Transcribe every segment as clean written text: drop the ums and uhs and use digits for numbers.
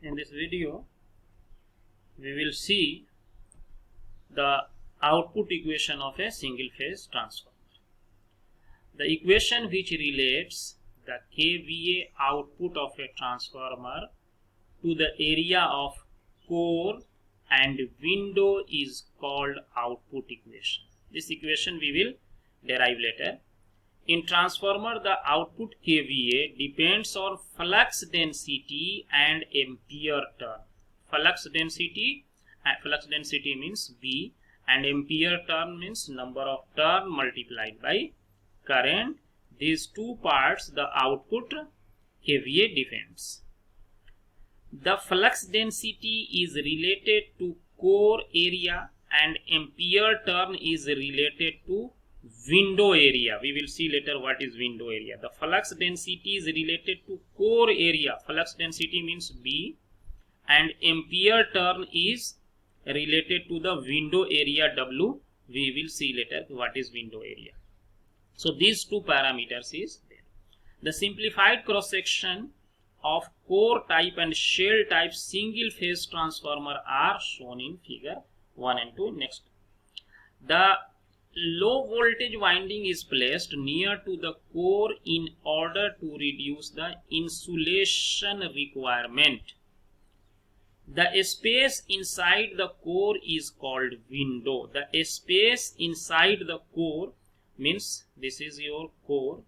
In this video, we will see the output equation of a single phase transformer. The equation which relates the kVA output of a transformer to the area of core and window is called output equation. This equation we will derive later. In transformer, the output kVA depends on flux density and ampere turn. Flux density means V, and ampere turn means number of turn multiplied by current. These two parts the output kVA depends. The flux density is related to core area and ampere turn is related to window area. We will see later what is window area. The flux density is related to core area. Flux density means B, and ampere turn is related to the window area W. We will see later what is window area. So these two parameters is there. The simplified cross section of core type and shell type single phase transformer are shown in figure 1 and 2. Next, the low voltage winding is placed near to the core in order to reduce the insulation requirement. The space inside the core is called window. The space inside the core means this is your core,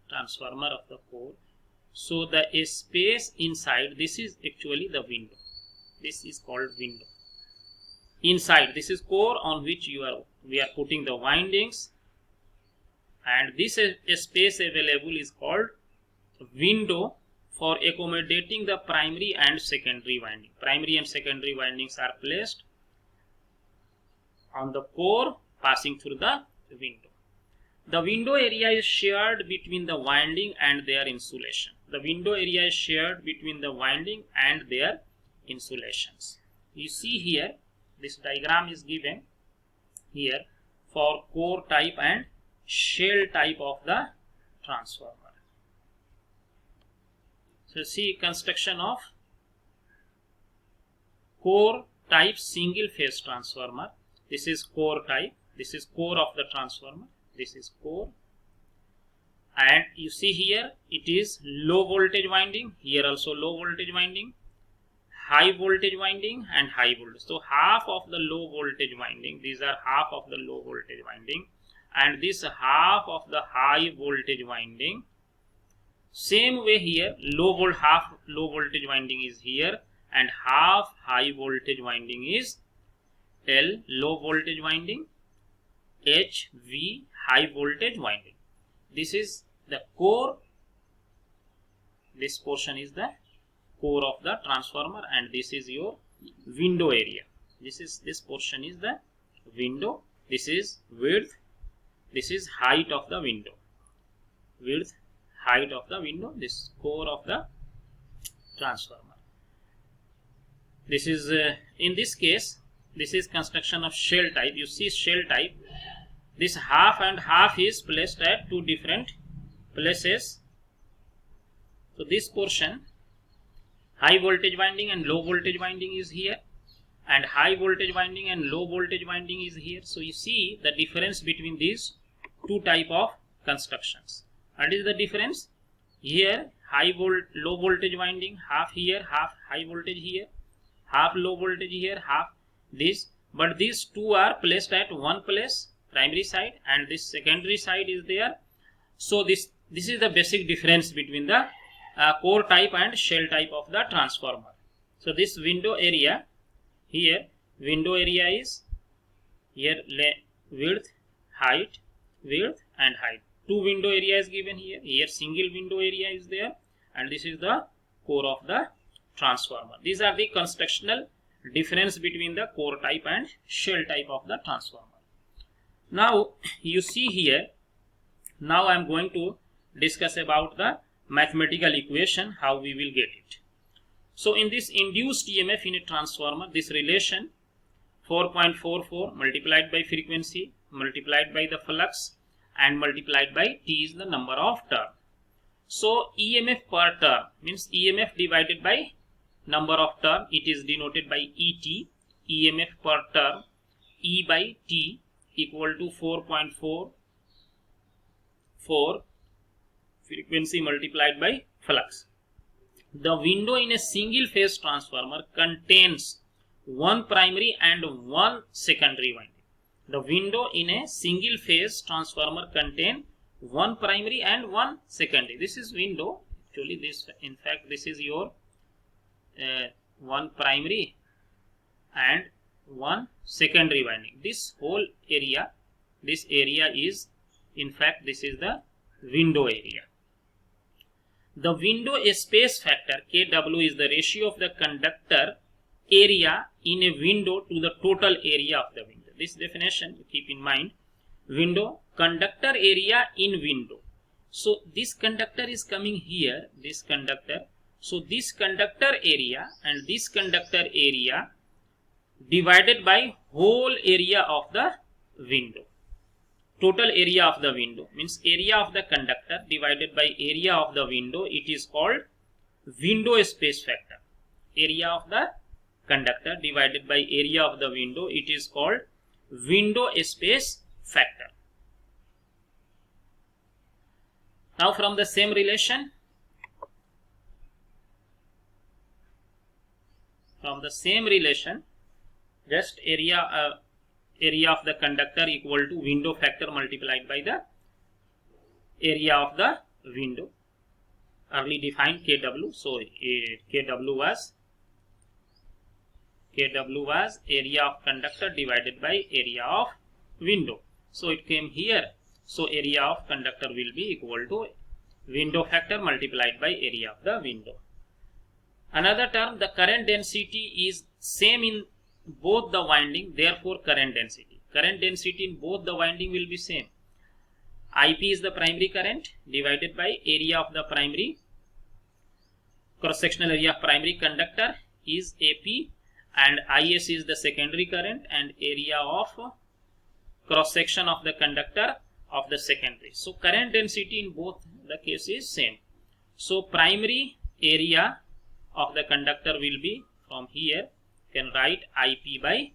transformer of the core. So the space inside, this is actually the window. This is called window. Inside, this is core on which we are putting the windings, and this space available is called window for accommodating the primary and secondary winding. Primary and secondary windings are placed on the core passing through the window. The window area is shared between the winding and their insulation. The window area is shared between the winding and their insulations. You see here, this diagram is given here for core type and shell type of the transformer. So see construction of core type single phase transformer. This is core type. This is core of the transformer. This is core. And you see here it is low voltage winding. Here also low voltage winding. High voltage winding and high voltage. So half of the low voltage winding, these are half of the low voltage winding, and this half of the high voltage winding. Same way here, half low voltage winding is here, and half high voltage winding is L low voltage winding, H V high voltage winding. This is the core. This portion is the core of the transformer, and this is your window area. This portion is the window. This is width. This is height of the window. Width, height of the window. This core of the transformer. This is in this case, this is construction of shell type. You see shell type. This half and half is placed at two different places. So this portion, high voltage winding and low voltage winding is here, and high voltage winding and low voltage winding is here. So you see the difference between these two type of constructions. What is the difference? Here low voltage winding, half here, half high voltage here, half low voltage here, half this. But these two are placed at one place, primary side, and this secondary side is there. So this is the basic difference between the core type and shell type of the transformer. So this window area here, window area is here width, height, width and height. Two window area is given here. Here single window area is there, and this is the core of the transformer. These are the constructional difference between the core type and shell type of the transformer. Now you see here, now I am going to discuss about the mathematical equation, how we will get it. So in this induced EMF in a transformer, this relation 4.44 multiplied by frequency multiplied by the flux and multiplied by T is the number of turn. So EMF per turn means EMF divided by number of turn, it is denoted by ET, EMF per turn, E by T equal to 4.44 frequency multiplied by flux. The window in a single phase transformer contains one primary and one secondary winding. The window in a single phase transformer contains one primary and one secondary. This is window. Actually, this in fact this is your one primary and one secondary winding. This whole area, this area is in fact this is the window area. The window space factor Kw is the ratio of the conductor area in a window to the total area of the window. This definition you keep in mind. Window, conductor area in window. So this conductor is coming here, this conductor. So this conductor area and this conductor area divided by whole area of the window. Total area of the window means area of the conductor divided by area of the window. It is called window space factor. Area of the conductor divided by area of the window. It is called window space factor. Now from the same relation, just area of the conductor equal to window factor multiplied by the area of the window. Early defined Kw. So Kw was area of conductor divided by area of window. So it came here. So area of conductor will be equal to window factor multiplied by area of the window. Another term, the current density is same in both the winding, therefore current density. Current density in both the winding will be same. IP is the primary current divided by area of the primary, cross-sectional area of primary conductor is AP, and IS is the secondary current and area of cross-section of the conductor of the secondary. So current density in both the cases is same. So primary area of the conductor will be from here, can write IP by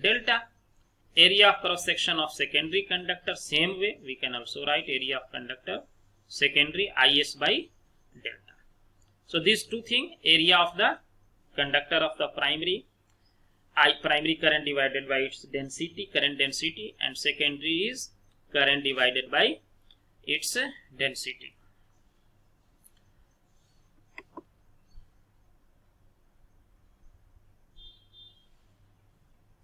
delta. Area of cross section of secondary conductor, same way we can also write area of conductor secondary IS by delta. So these two things, area of the conductor of the primary current divided by its density, current density, and secondary is current divided by its density.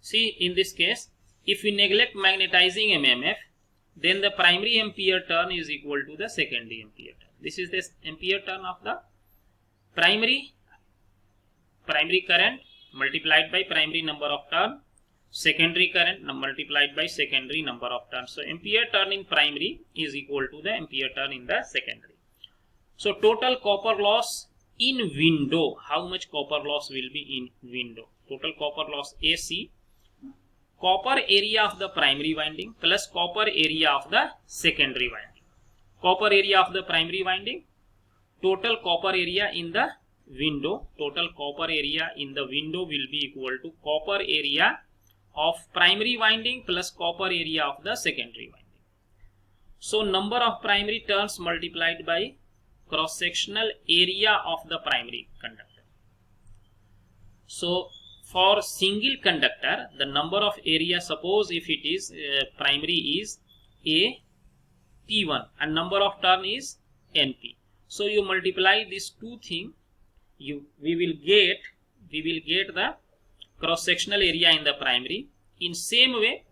See, in this case, if we neglect magnetizing MMF, then the primary ampere turn is equal to the secondary ampere turn. This is the ampere turn of the primary current multiplied by primary number of turn, secondary current multiplied by secondary number of turns. So ampere turn in primary is equal to the ampere turn in the secondary. So total copper loss in window, how much copper loss will be in window? Total copper loss AC, copper area of the primary winding plus copper area of the secondary winding. Copper area of the primary winding, total copper area in the window, total copper area in the window will be equal to copper area of primary winding plus copper area of the secondary winding. So number of primary turns multiplied by cross sectional area of the primary conductor. So for single conductor, the number of area, suppose if it is primary is A P1 and number of turn is NP. So you multiply these two things, we will get the cross sectional area in the primary. In same way,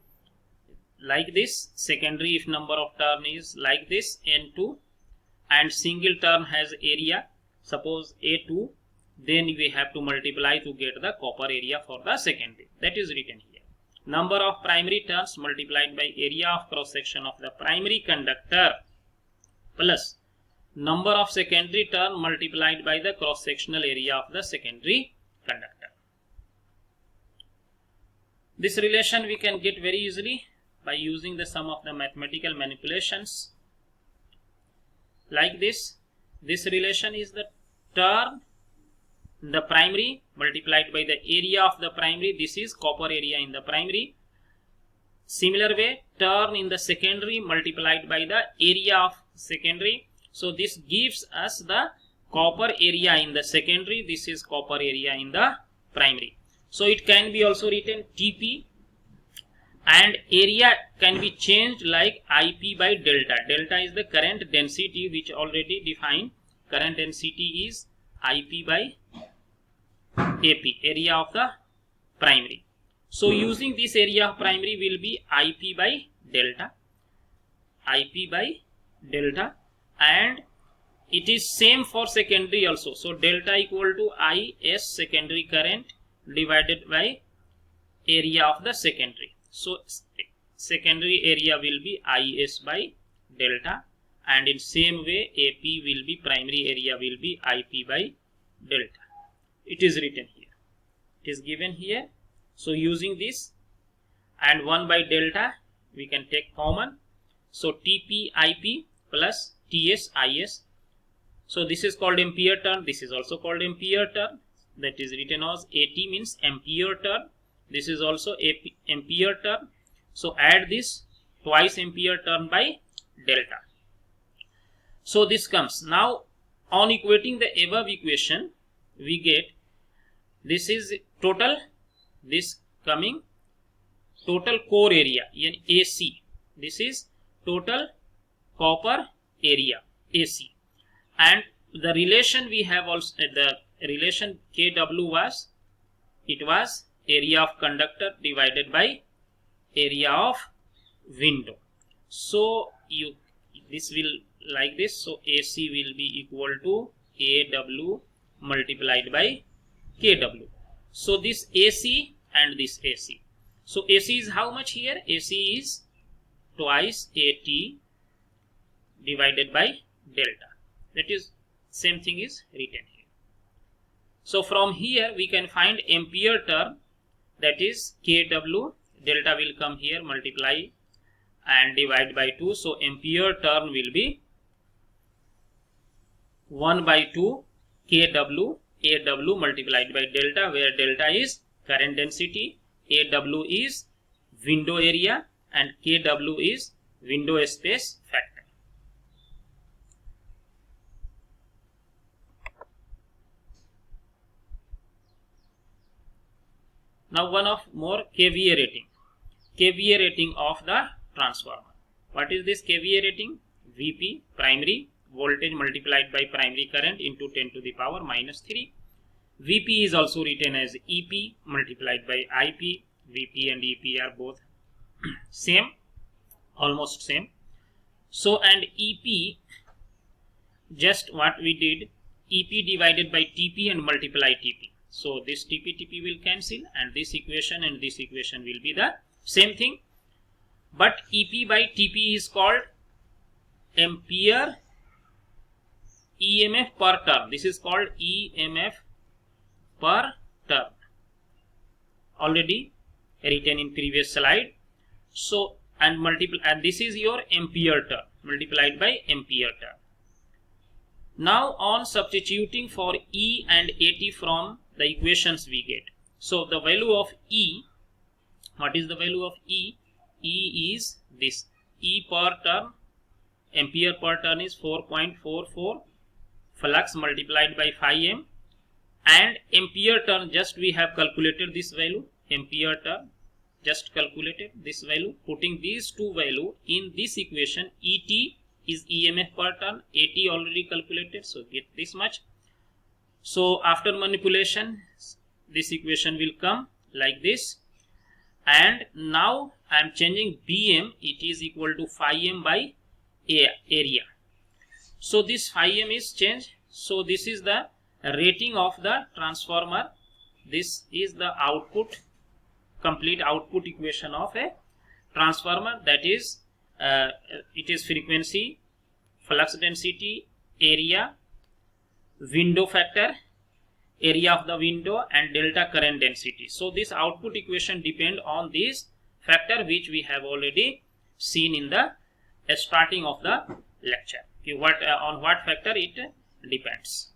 like this, secondary if number of turn is like this N2 and single turn has area, suppose A2, then we have to multiply to get the copper area for the secondary. That is written here. Number of primary turns multiplied by area of cross section of the primary conductor plus number of secondary turn multiplied by the cross sectional area of the secondary conductor. This relation we can get very easily by using the sum of the mathematical manipulations. Like this relation is the turn the primary multiplied by the area of the primary. This is copper area in the primary. Similar way, turn in the secondary multiplied by the area of secondary. So this gives us the copper area in the secondary. This is copper area in the primary. So it can be also written Tp, and area can be changed like IP by delta. Delta is the current density, which already defined. Current density is IP by AP, area of the primary. So using this area of primary will be IP by delta, IP by delta, and it is same for secondary also. So delta equal to IS secondary current divided by area of the secondary. So secondary area will be IS by delta, and in same way AP will be, primary area will be IP by delta. It is written here. It is given here. So using this and 1 by delta we can take common. So TP IP plus TS IS. So this is called ampere turn. This is also called ampere turn. That is written as AT means ampere turn. This is also ampere turn. So add this twice ampere turn by delta. So this comes. Now on equating the above equation, we get this is total, this coming total core area in AC. This is total copper area AC, and the relation we have also, the relation KW was, it was area of conductor divided by area of window. So this will like this. So AC will be equal to AW multiplied by KW. So this AC and this AC. So AC is how much here? AC is twice AT divided by delta. That is same thing is written here. So from here we can find ampere turn, that is KW, delta will come here, multiply and divide by 2. So ampere turn will be 1 by 2 KW, AW multiplied by delta, where delta is current density, AW is window area, and KW is window space factor. Now one of more KVA rating. KVA rating of the transformer. What is this KVA rating? VP, primary voltage multiplied by primary current into 10 to the power minus 3. VP is also written as EP multiplied by IP. VP and EP are both same, almost same. So and EP, just what we did, EP divided by TP and multiply TP. So this TP will cancel, and this equation will be the same thing. But EP by TP is called ampere EMF per turn. This is called EMF per turn. Already written in previous slide. So and multiple, and this is your ampere turn multiplied by ampere turn. Now on substituting for E and AT from the equations we get. So the value of E, what is the value of E? E is this, E per turn, ampere per turn is 4.44, flux multiplied by 5M, and ampere turn, just we have calculated this value, ampere turn, just calculated this value. Putting these two value in this equation, ET is EMF per turn, AT already calculated, so get this much. So after manipulation, this equation will come like this, and now I am changing BM, it is equal to 5M by area. So this 5M is changed. So this is the rating of the transformer. This is the output, complete output equation of a transformer, that is it is frequency, flux density, area, window factor, area of the window, and delta current density. So this output equation depend on this factor which we have already seen in the starting of the lecture. Okay, on what factor it depends.